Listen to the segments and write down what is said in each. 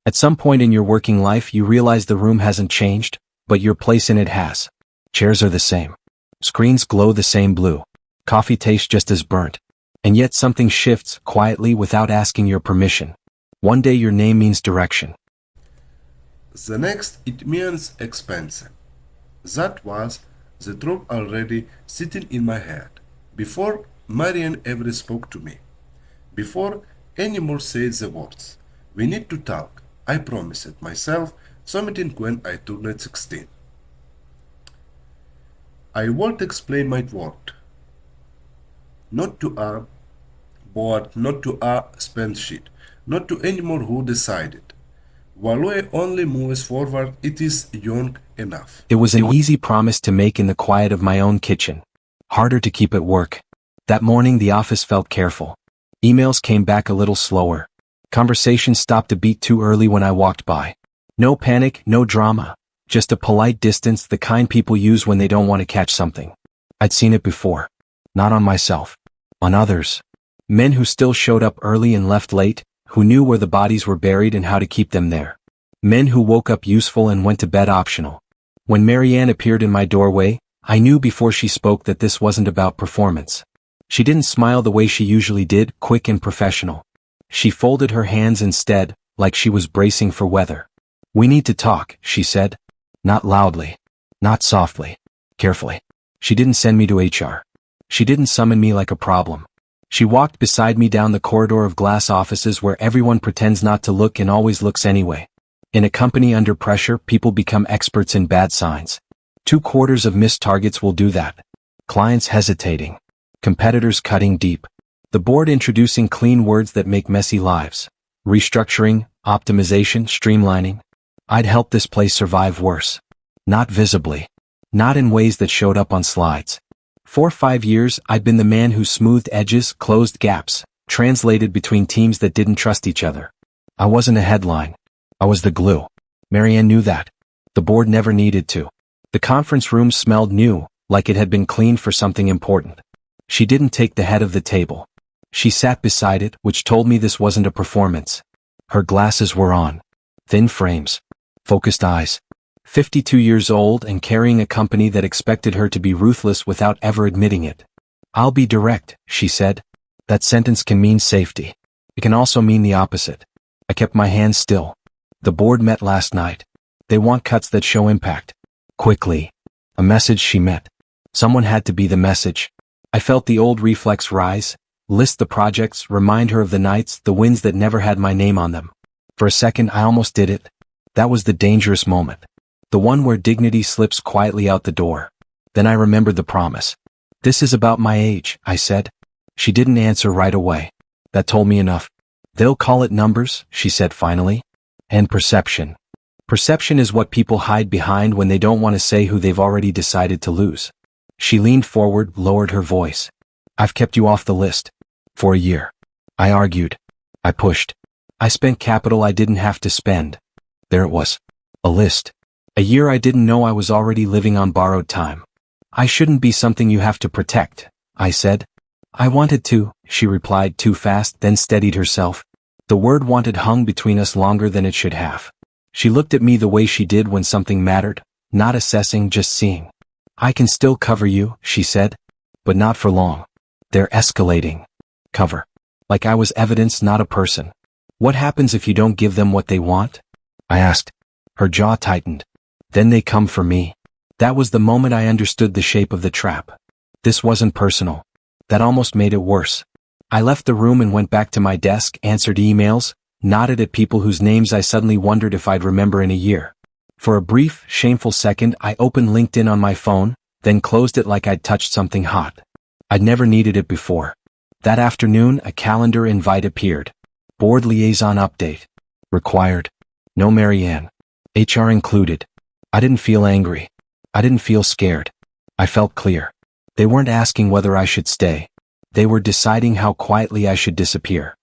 At some point in your working life you realize the room hasn't changed, but your place in it has. Chairs are the same. Screens glow the same blue. Coffee tastes just as burnt. And yet something shifts quietly without asking your permission. One day your name means direction. The next it means expensive. That was the truth already sitting in my head. Before Marian ever spoke to me. Before any more said the words. We need to talk. I promised myself something when I turned 16. I won't explain my word. Not to a board, not to a spend sheet, not to anyone who decided. Walloy only moves forward, it is young enough. It was an easy promise to make in the quiet of my own kitchen. Harder to keep at work. That morning the office felt careful. Emails came back a little slower. Conversation stopped a beat too early when I walked by. No panic, no drama. Just a polite distance, the kind people use when they don't want to catch something. I'd seen it before. Not on myself. On others. Men who still showed up early and left late, who knew where the bodies were buried and how to keep them there. Men who woke up useful and went to bed optional. When Marianne appeared in my doorway, I knew before she spoke that this wasn't about performance. She didn't smile the way she usually did, quick and professional. She folded her hands instead, like she was bracing for weather. "We need to talk," she said. Not loudly. Not softly. Carefully. She didn't send me to HR. She didn't summon me like a problem. She walked beside me down the corridor of glass offices where everyone pretends not to look and always looks anyway. In a company under pressure, people become experts in bad signs. 2/4 of missed targets will do that. Clients hesitating. Competitors cutting deep. The board introducing clean words that make messy lives. Restructuring, optimization, streamlining. I'd helped this place survive worse. Not visibly. Not in ways that showed up on slides. For 5 years, I'd been the man who smoothed edges, closed gaps, translated between teams that didn't trust each other. I wasn't a headline. I was the glue. Marianne knew that. The board never needed to. The conference room smelled new, like it had been cleaned for something important. She didn't take the head of the table. She sat beside it, which told me this wasn't a performance. Her glasses were on. Thin frames. Focused eyes. 52 years old and carrying a company that expected her to be ruthless without ever admitting it. "I'll be direct," she said. That sentence can mean safety. It can also mean the opposite. I kept my hands still. The board met last night. They want cuts that show impact. Quickly. A message she met. Someone had to be the message. I felt the old reflex rise. List the projects, remind her of the nights, the wins that never had my name on them. For a second I almost did it. That was the dangerous moment. The one where dignity slips quietly out the door. Then I remembered the promise. "This is about my age," I said. She didn't answer right away. That told me enough. "They'll call it numbers," she said finally. "And perception. Perception is what people hide behind when they don't want to say who they've already decided to lose." She leaned forward, lowered her voice. "I've kept you off the list. For a year." I argued. I pushed. I spent capital I didn't have to spend. There it was. A list. A year I didn't know I was already living on borrowed time. "I shouldn't be something you have to protect," I said. "I wanted to," she replied too fast, then steadied herself. The word wanted hung between us longer than it should have. She looked at me the way she did when something mattered, not assessing, just seeing. "I can still cover you," she said. "But not for long. They're escalating." Cover. Like I was evidence, not a person. "What happens if you don't give them what they want?" I asked. Her jaw tightened. "Then they come for me." That was the moment I understood the shape of the trap. This wasn't personal. That almost made it worse. I left the room and went back to my desk, answered emails, nodded at people whose names I suddenly wondered if I'd remember in a year. For a brief, shameful second I opened LinkedIn on my phone, then closed it like I'd touched something hot. I'd never needed it before. That afternoon a calendar invite appeared. Board liaison update. Required. No Marianne. HR included. I didn't feel angry. I didn't feel scared. I felt clear. They weren't asking whether I should stay. They were deciding how quietly I should disappear.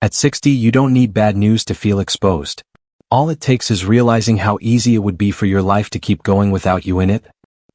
At 60 you don't need bad news to feel exposed. All it takes is realizing how easy it would be for your life to keep going without you in it.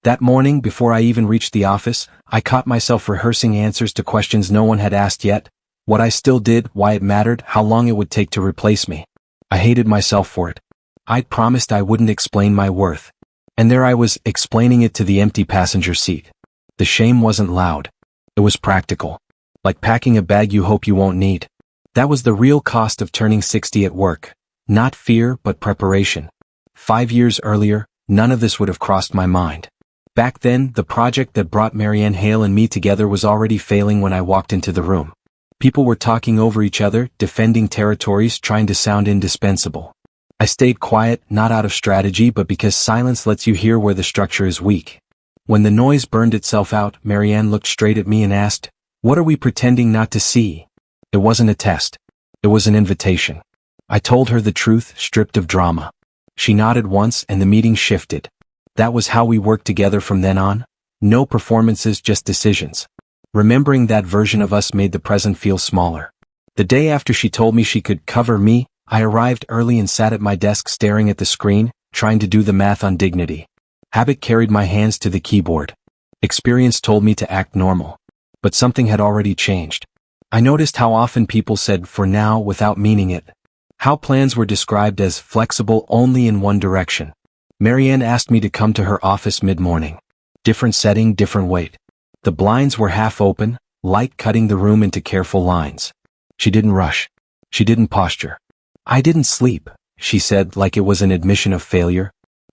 That morning, before I even reached the office, I caught myself rehearsing answers to questions no one had asked yet. What I still did, why it mattered, how long it would take to replace me. I hated myself for it. I'd promised I wouldn't explain my worth. And there I was, explaining it to the empty passenger seat. The shame wasn't loud. It was practical. Like packing a bag you hope you won't need. That was the real cost of turning 60 at work. Not fear, but preparation. 5 years earlier, none of this would have crossed my mind. Back then, the project that brought Marianne Hale and me together was already failing when I walked into the room. People were talking over each other, defending territories, trying to sound indispensable. I stayed quiet, not out of strategy but because silence lets you hear where the structure is weak. When the noise burned itself out, Marianne looked straight at me and asked, "What are we pretending not to see?" It wasn't a test. It was an invitation. I told her the truth, stripped of drama. She nodded once and the meeting shifted. That was how we worked together from then on. No performances, just decisions. Remembering that version of us made the present feel smaller. The day after she told me she could cover me, I arrived early and sat at my desk staring at the screen, trying to do the math on dignity. Habit carried my hands to the keyboard. Experience told me to act normal. But something had already changed. I noticed how often people said "for now" without meaning it. How plans were described as flexible only in one direction. Marianne asked me to come to her office mid-morning. Different setting, different weight. The blinds were half open, light cutting the room into careful lines. She didn't rush. She didn't posture. "I didn't sleep," she said like it was an admission of failure.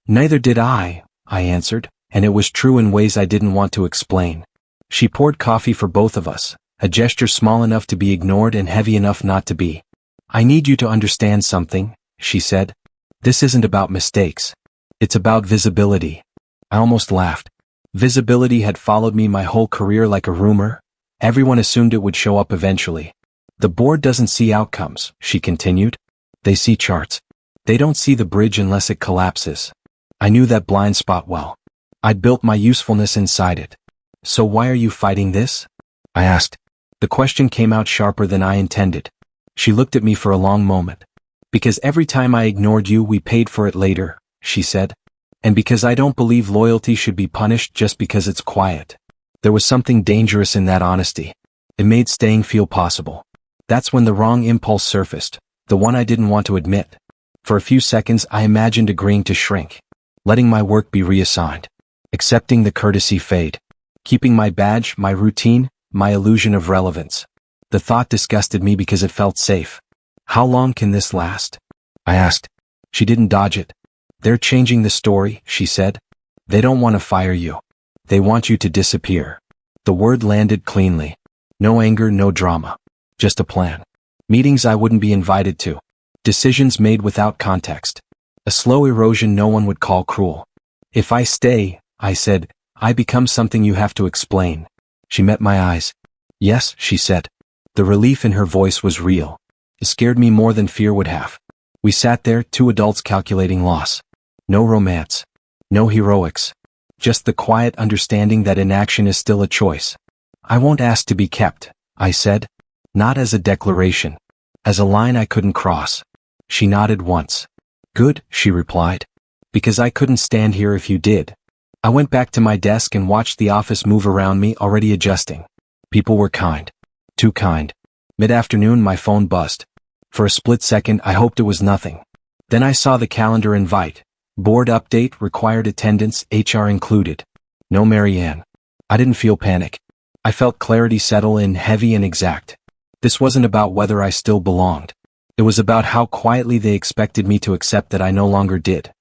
"Neither did I answered, and it was true in ways I didn't want to explain. She poured coffee for both of us, a gesture small enough to be ignored and heavy enough not to be. "I need you to understand something," she said. "This isn't about mistakes. It's about visibility." I almost laughed. Visibility had followed me my whole career like a rumor. Everyone assumed it would show up eventually. "The board doesn't see outcomes," she continued. "They see charts. They don't see the bridge unless it collapses." I knew that blind spot well. I'd built my usefulness inside it. "So why are you fighting this?" I asked. The question came out sharper than I intended. She looked at me for a long moment. "Because every time I ignored you, we paid for it later," she said. "And because I don't believe loyalty should be punished just because it's quiet." There was something dangerous in that honesty. It made staying feel possible. That's when the wrong impulse surfaced, the one I didn't want to admit. For a few seconds I imagined agreeing to shrink, letting my work be reassigned, accepting the courtesy fade, keeping my badge, my routine, my illusion of relevance. The thought disgusted me because it felt safe. "How long can this last?" I asked. She didn't dodge it. "They're changing the story," she said. "They don't want to fire you. They want you to disappear." The word landed cleanly. No anger, no drama. Just a plan. Meetings I wouldn't be invited to. Decisions made without context. A slow erosion no one would call cruel. "If I stay," I said, "I become something you have to explain." She met my eyes. "Yes," she said. The relief in her voice was real. It scared me more than fear would have. We sat there, two adults calculating loss. No romance. No heroics. Just the quiet understanding that inaction is still a choice. "I won't ask to be kept," I said. Not as a declaration. As a line I couldn't cross. She nodded once. "Good," she replied. "Because I couldn't stand here if you did." I went back to my desk and watched the office move around me, already adjusting. People were kind. Too kind. Mid-afternoon my phone buzzed. For a split second I hoped it was nothing. Then I saw the calendar invite. Board update, required attendance, HR included. No Marianne. I didn't feel panic. I felt clarity settle in, heavy and exact. This wasn't about whether I still belonged. It was about how quietly they expected me to accept that I no longer did.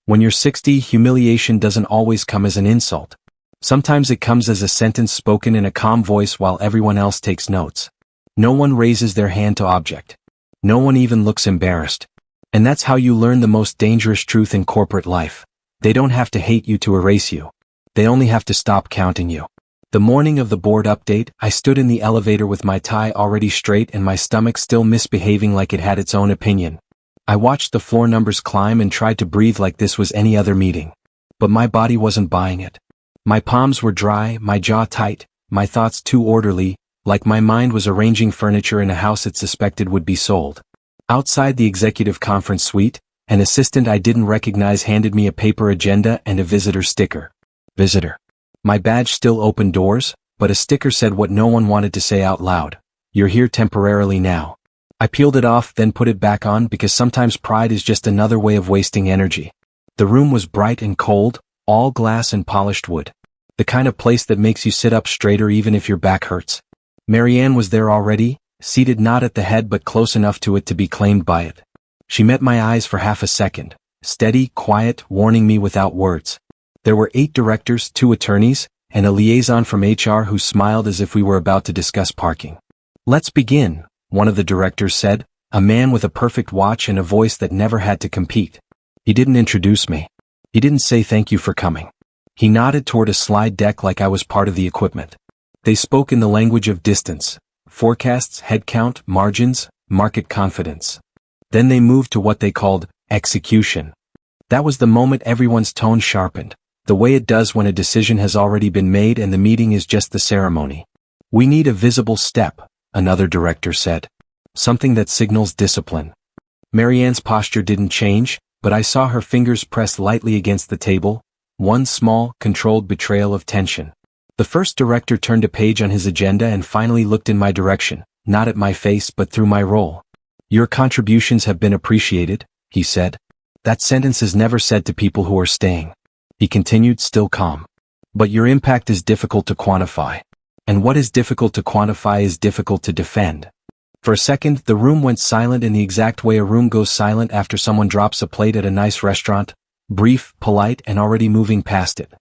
When you're 60, humiliation doesn't always come as an insult. Sometimes it comes as a sentence spoken in a calm voice while everyone else takes notes. No one raises their hand to object. No one even looks embarrassed. And that's how you learn the most dangerous truth in corporate life. They don't have to hate you to erase you. They only have to stop counting you. The morning of the board update, I stood in the elevator with my tie already straight and my stomach still misbehaving like it had its own opinion. I watched the floor numbers climb and tried to breathe like this was any other meeting. But my body wasn't buying it. My palms were dry, my jaw tight, my thoughts too orderly, like my mind was arranging furniture in a house it suspected would be sold. Outside the executive conference suite, an assistant I didn't recognize handed me a paper agenda and a visitor sticker. Visitor. My badge still opened doors, but a sticker said what no one wanted to say out loud. "You're here temporarily now." I peeled it off, then put it back on because sometimes pride is just another way of wasting energy. The room was bright and cold, all glass and polished wood. The kind of place that makes you sit up straighter even if your back hurts. Marianne was there already, seated not at the head but close enough to it to be claimed by it. She met my eyes for half a second, steady, quiet, warning me without words. There were 8 directors, 2 attorneys, and a liaison from HR who smiled as if we were about to discuss parking. "Let's begin," one of the directors said, a man with a perfect watch and a voice that never had to compete. He didn't introduce me. He didn't say thank you for coming. He nodded toward a slide deck like I was part of the equipment. They spoke in the language of distance, forecasts, headcount, margins, market confidence. Then they moved to what they called execution. That was the moment everyone's tone sharpened, the way it does when a decision has already been made and the meeting is just the ceremony. "We need a visible step," another director said. "Something that signals discipline." Marianne's posture didn't change, but I saw her fingers press lightly against the table, one small, controlled betrayal of tension. The first director turned a page on his agenda and finally looked in my direction, not at my face but through my role. "Your contributions have been appreciated," he said. "That sentence is never said to people who are staying." He continued, still calm. "But your impact is difficult to quantify. And what is difficult to quantify is difficult to defend." For a second, the room went silent in the exact way a room goes silent after someone drops a plate at a nice restaurant, brief, polite, and already moving past it.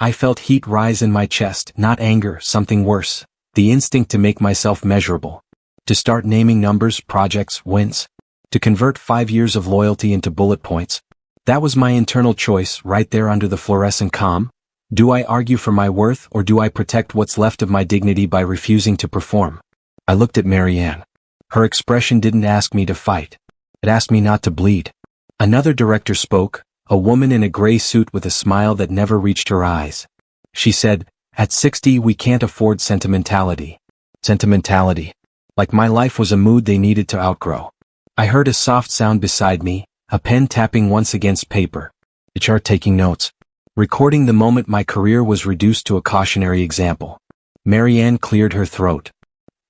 I felt heat rise in my chest, not anger, something worse, the instinct to make myself measurable. To start naming numbers, projects, wins. To convert 5 years of loyalty into bullet points. That was my internal choice, right there under the fluorescent calm. Do I argue for my worth or do I protect what's left of my dignity by refusing to perform? I looked at Marianne. Her expression didn't ask me to fight. It asked me not to bleed. Another director spoke, a woman in a gray suit with a smile that never reached her eyes. She said, "At 60 we can't afford sentimentality." Sentimentality. Like my life was a mood they needed to outgrow. I heard a soft sound beside me, a pen tapping once against paper. HR taking notes. Recording the moment my career was reduced to a cautionary example. Marianne cleared her throat.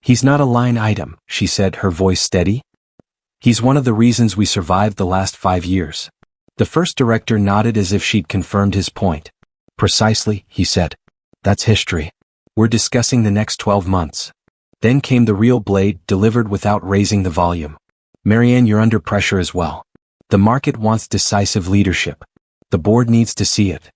"He's not a line item," she said, her voice steady. "He's one of the reasons we survived the last 5 years." The first director nodded as if she'd confirmed his point. "Precisely," he said. "That's history. We're discussing the next 12 months. Then came the real blade, delivered without raising the volume. "Marianne, you're under pressure as well. The market wants decisive leadership. The board needs to see it."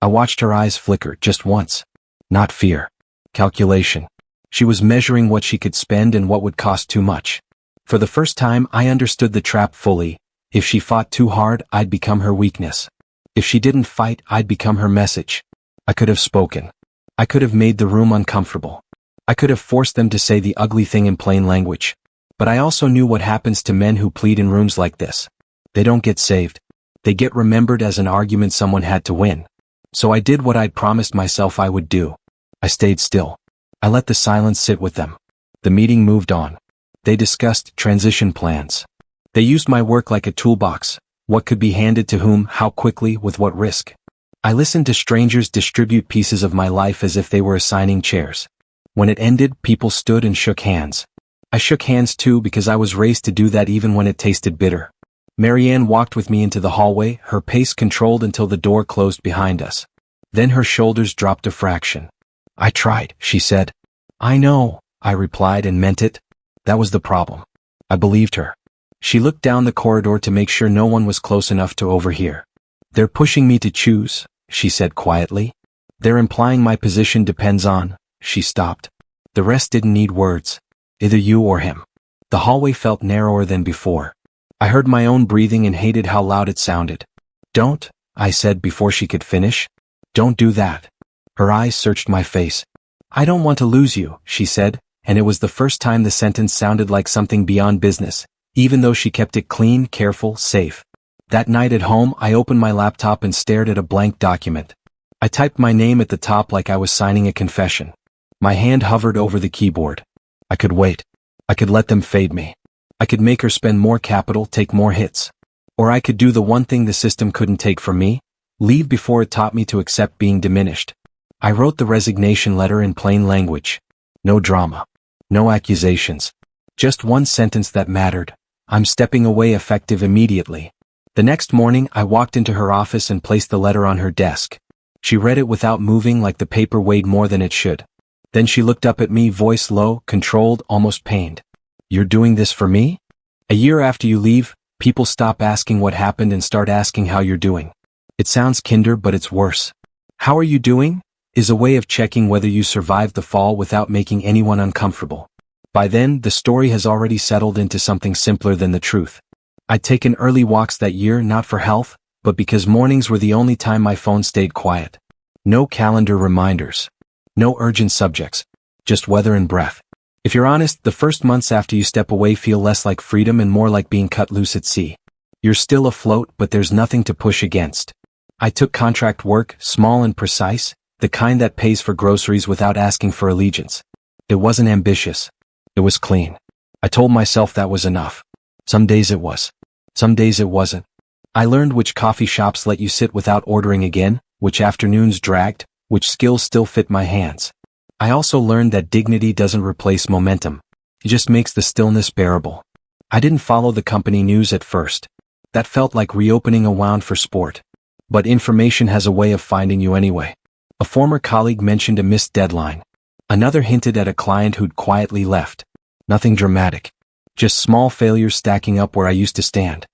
I watched her eyes flicker just once. Not fear. Calculation. She was measuring what she could spend and what would cost too much. For the first time, I understood the trap fully. If she fought too hard, I'd become her weakness. If she didn't fight, I'd become her message. I could have spoken. I could have made the room uncomfortable. I could have forced them to say the ugly thing in plain language. But I also knew what happens to men who plead in rooms like this. They don't get saved. They get remembered as an argument someone had to win. So I did what I'd promised myself I would do. I stayed still. I let the silence sit with them. The meeting moved on. They discussed transition plans. They used my work like a toolbox. What could be handed to whom, how quickly, with what risk. I listened to strangers distribute pieces of my life as if they were assigning chairs. When it ended, people stood and shook hands. I shook hands too because I was raised to do that even when it tasted bitter. Marianne walked with me into the hallway, her pace controlled until the door closed behind us. Then her shoulders dropped a fraction. "I tried," she said. "I know," I replied and meant it. That was the problem. I believed her. She looked down the corridor to make sure no one was close enough to overhear. "They're pushing me to choose," she said quietly. "They're implying my position depends on..." She stopped. The rest didn't need words. Either you or him. The hallway felt narrower than before. I heard my own breathing and hated how loud it sounded. "Don't," I said before she could finish. "Don't do that." Her eyes searched my face. "I don't want to lose you," she said, and it was the first time the sentence sounded like something beyond business, even though she kept it clean, careful, safe. That night at home, I opened my laptop and stared at a blank document. I typed my name at the top like I was signing a confession. My hand hovered over the keyboard. I could wait. I could let them fade me. I could make her spend more capital, take more hits. Or I could do the one thing the system couldn't take from me, leave before it taught me to accept being diminished. I wrote the resignation letter in plain language. No drama. No accusations. Just one sentence that mattered. I'm stepping away, effective immediately. The next morning, I walked into her office and placed the letter on her desk. She read it without moving, like the paper weighed more than it should. Then she looked up at me, voice low, controlled, almost pained. You're doing this for me? A year after you leave, people stop asking what happened and start asking how you're doing. It sounds kinder, but it's worse. How are you doing? Is a way of checking whether you survived the fall without making anyone uncomfortable. By then, the story has already settled into something simpler than the truth. I'd taken early walks that year, not for health, but because mornings were the only time my phone stayed quiet. No calendar reminders. No urgent subjects. Just weather and breath. If you're honest, the first months after you step away feel less like freedom and more like being cut loose at sea. You're still afloat, but there's nothing to push against. I took contract work, small and precise, the kind that pays for groceries without asking for allegiance. It wasn't ambitious. It was clean. I told myself that was enough. Some days it was. Some days it wasn't. I learned which coffee shops let you sit without ordering again, which afternoons dragged, which skills still fit my hands. I also learned that dignity doesn't replace momentum. It just makes the stillness bearable. I didn't follow the company news at first. That felt like reopening a wound for sport. But information has a way of finding you anyway. A former colleague mentioned a missed deadline. Another hinted at a client who'd quietly left. Nothing dramatic. Just small failures stacking up where I used to stand.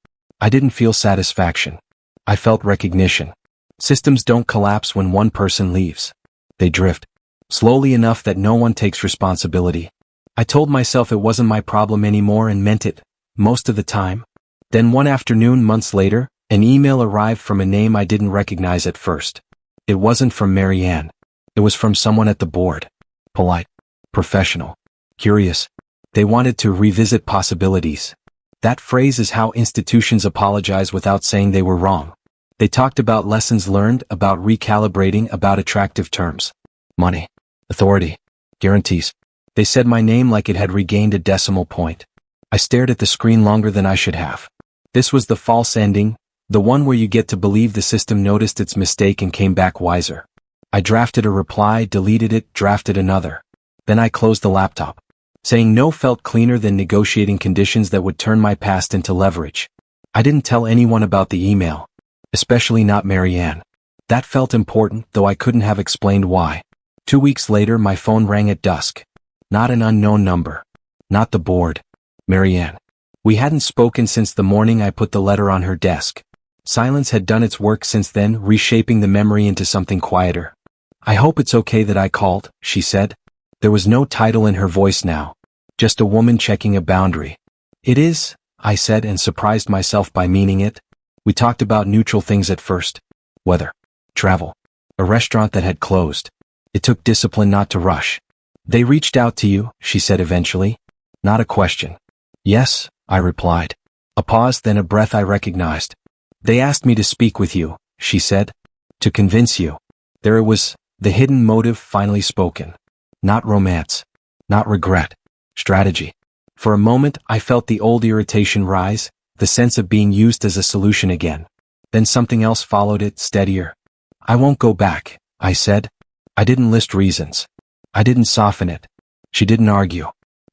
I didn't feel satisfaction. I felt recognition. Systems don't collapse when one person leaves. They drift. Slowly enough that no one takes responsibility. I told myself it wasn't my problem anymore and meant it, most of the time. Then one afternoon, months later, an email arrived from a name I didn't recognize at first. It wasn't from Marianne. It was from someone at the board. Polite. Professional. Curious. They wanted to revisit possibilities. That phrase is how institutions apologize without saying they were wrong. They talked about lessons learned, about recalibrating, about attractive terms. Money. Authority. Guarantees. They said my name like it had regained a decimal point. I stared at the screen longer than I should have. This was the false ending, the one where you get to believe the system noticed its mistake and came back wiser. I drafted a reply, deleted it, drafted another. Then I closed the laptop. Saying no felt cleaner than negotiating conditions that would turn my past into leverage. I didn't tell anyone about the email. Especially not Marianne. That felt important, though I couldn't have explained why. 2 weeks later, my phone rang at dusk. Not an unknown number. Not the board. Marianne. We hadn't spoken since the morning I put the letter on her desk. Silence had done its work since then, reshaping the memory into something quieter. I hope it's okay that I called, she said. There was no title in her voice now. Just a woman checking a boundary. It is, I said, and surprised myself by meaning it. We talked about neutral things at first. Weather. Travel. A restaurant that had closed. It took discipline not to rush. They reached out to you, she said eventually. Not a question. Yes, I replied. A pause, then a breath I recognized. They asked me to speak with you, she said. To convince you. There it was, the hidden motive finally spoken. Not romance. Not regret. Strategy. For a moment, I felt the old irritation rise, the sense of being used as a solution again. Then something else followed it, steadier. I won't go back, I said. I didn't list reasons. I didn't soften it. She didn't argue.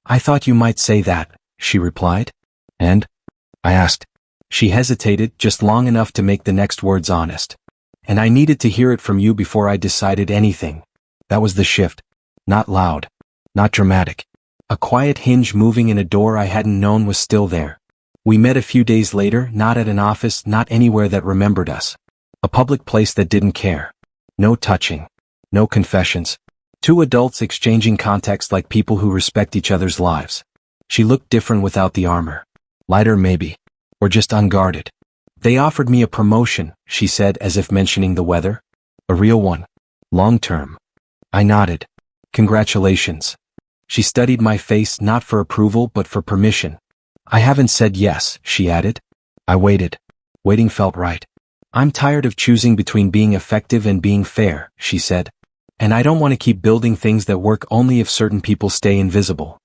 I thought you might say that, she replied. And? I asked. She hesitated just long enough to make the next words honest. And I needed to hear it from you before I decided anything. That was the shift. Not loud. Not dramatic. A quiet hinge moving in a door I hadn't known was still there. We met a few days later, not at an office, not anywhere that remembered us. A public place that didn't care. No touching. No confessions. Two adults exchanging context like people who respect each other's lives. She looked different without the armor. Lighter maybe. Or just unguarded. They offered me a promotion, she said as if mentioning the weather. A real one. Long term. I nodded. Congratulations. She studied my face not for approval but for permission. I haven't said yes, she added. I waited. Waiting felt right. I'm tired of choosing between being effective and being fair, she said. And I don't want to keep building things that work only if certain people stay invisible.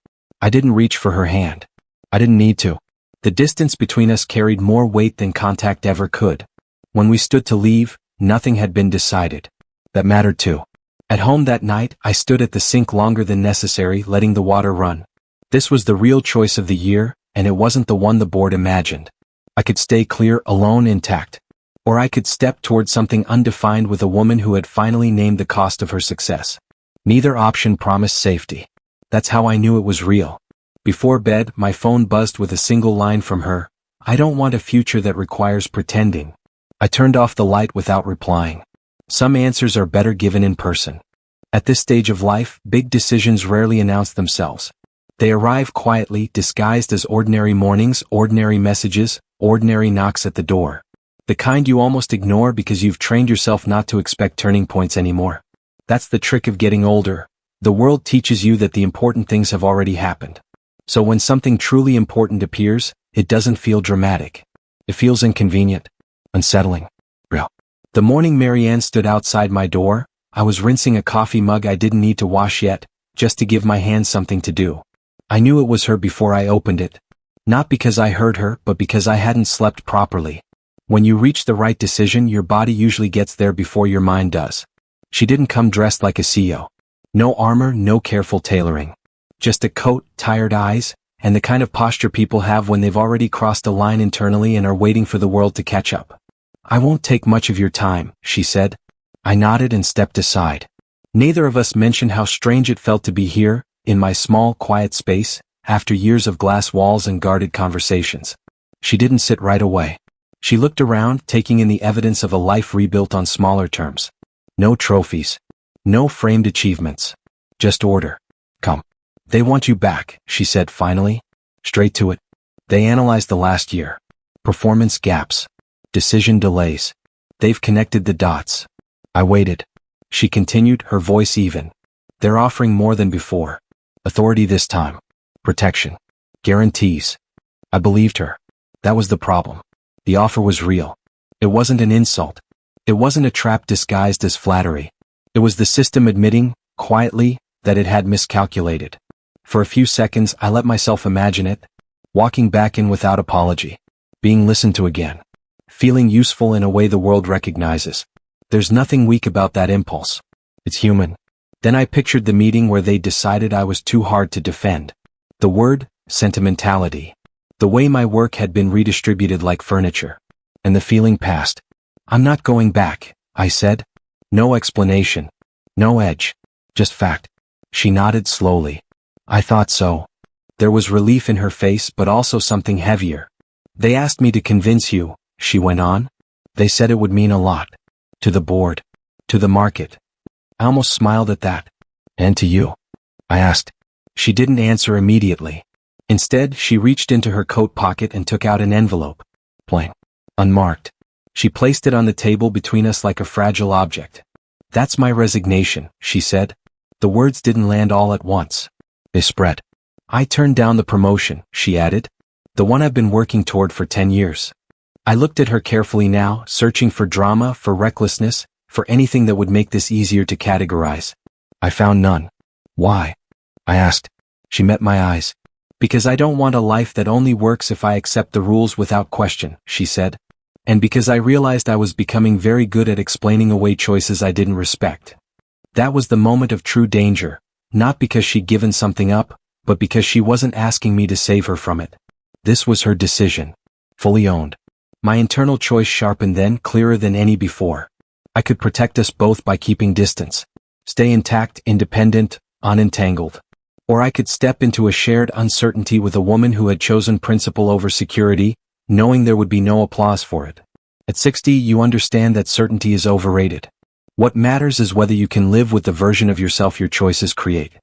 I didn't reach for her hand. I didn't need to. The distance between us carried more weight than contact ever could. When we stood to leave, nothing had been decided. That mattered too. At home that night, I stood at the sink longer than necessary, letting the water run. This was the real choice of the year, and it wasn't the one the board imagined. I could stay clear, alone, intact. Or I could step toward something undefined with a woman who had finally named the cost of her success. Neither option promised safety. That's how I knew it was real. Before bed, my phone buzzed with a single line from her: "I don't want a future that requires pretending." I turned off the light without replying. Some answers are better given in person. At this stage of life, big decisions rarely announce themselves. They arrive quietly, disguised as ordinary mornings, ordinary messages, ordinary knocks at the door. The kind you almost ignore because you've trained yourself not to expect turning points anymore. That's the trick of getting older. The world teaches you that the important things have already happened. So when something truly important appears, it doesn't feel dramatic. It feels inconvenient, unsettling, real. The morning Marianne stood outside my door, I was rinsing a coffee mug I didn't need to wash yet, just to give my hands something to do. I knew it was her before I opened it. Not because I heard her, but because I hadn't slept properly. When you reach the right decision, your body usually gets there before your mind does. She didn't come dressed like a CEO. No armor, no careful tailoring. Just a coat, tired eyes, and the kind of posture people have when they've already crossed a line internally and are waiting for the world to catch up. "I won't take much of your time," she said. I nodded and stepped aside. Neither of us mentioned how strange it felt to be here, in my small, quiet space, after years of glass walls and guarded conversations. She didn't sit right away. She looked around, taking in the evidence of a life rebuilt on smaller terms. No trophies. No framed achievements. Just order. "Come. They want you back," she said finally. Straight to it. They analyzed the last year. Performance gaps. Decision delays. They've connected the dots. I waited. She continued, her voice even. "They're offering more than before. Authority this time. Protection. Guarantees." I believed her. That was the problem. The offer was real. It wasn't an insult. It wasn't a trap disguised as flattery. It was the system admitting, quietly, that it had miscalculated. For a few seconds, I let myself imagine it. Walking back in without apology. Being listened to again. Feeling useful in a way the world recognizes. There's nothing weak about that impulse. It's human. Then I pictured the meeting where they decided I was too hard to defend. The word, sentimentality. The way my work had been redistributed like furniture. And the feeling passed. "I'm not going back," I said. No explanation. No edge. Just fact. She nodded slowly. "I thought so." There was relief in her face, but also something heavier. "They asked me to convince you," she went on. "They said it would mean a lot. To the board. To the market." I almost smiled at that. "And to you?" I asked. She didn't answer immediately. Instead, she reached into her coat pocket and took out an envelope. Plain. Unmarked. She placed it on the table between us like a fragile object. "That's my resignation," she said. The words didn't land all at once. They spread. "I turned down the promotion," she added. "The one I've been working toward for 10 years. I looked at her carefully now, searching for drama, for recklessness, for anything that would make this easier to categorize. I found none. "Why?" I asked. She met my eyes. "Because I don't want a life that only works if I accept the rules without question," she said. And because I realized I was becoming very good at explaining away choices I didn't respect. That was the moment of true danger, not because she'd given something up, but because she wasn't asking me to save her from it. This was her decision. Fully owned. My internal choice sharpened then, clearer than any before. I could protect us both by keeping distance. Stay intact, independent, unentangled. Or I could step into a shared uncertainty with a woman who had chosen principle over security, knowing there would be no applause for it. At 60, you understand that certainty is overrated. What matters is whether you can live with the version of yourself your choices create.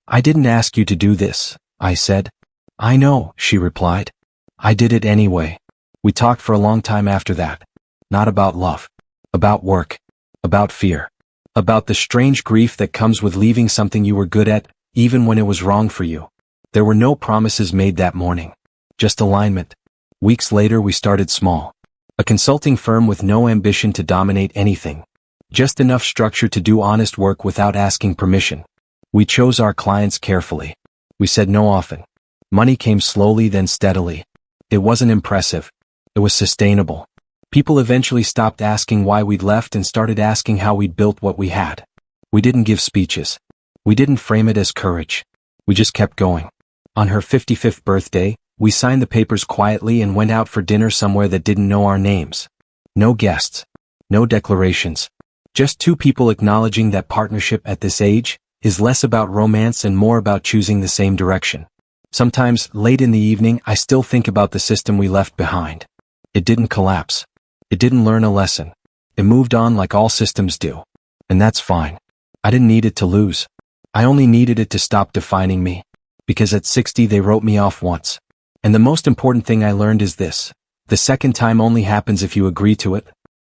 "I didn't ask you to do this," I said. "I know," she replied. "I did it anyway." We talked for a long time after that. Not about love. About work. About fear. About the strange grief that comes with leaving something you were good at, even when it was wrong for you. There were no promises made that morning. Just alignment. Weeks later we started small. A consulting firm with no ambition to dominate anything. Just enough structure to do honest work without asking permission. We chose our clients carefully. We said no often. Money came slowly then steadily. It wasn't impressive. It was sustainable. People eventually stopped asking why we'd left and started asking how we'd built what we had. We didn't give speeches. We didn't frame it as courage. We just kept going. On her 55th birthday, we signed the papers quietly and went out for dinner somewhere that didn't know our names. No guests. No declarations. Just two people acknowledging that partnership at this age is less about romance and more about choosing the same direction. Sometimes, late in the evening, I still think about the system we left behind. It didn't collapse. It didn't learn a lesson. It moved on like all systems do. And that's fine. I didn't need it to lose. I only needed it to stop defining me. Because at 60 they wrote me off once. And the most important thing I learned is this: the second time only happens if you agree to it.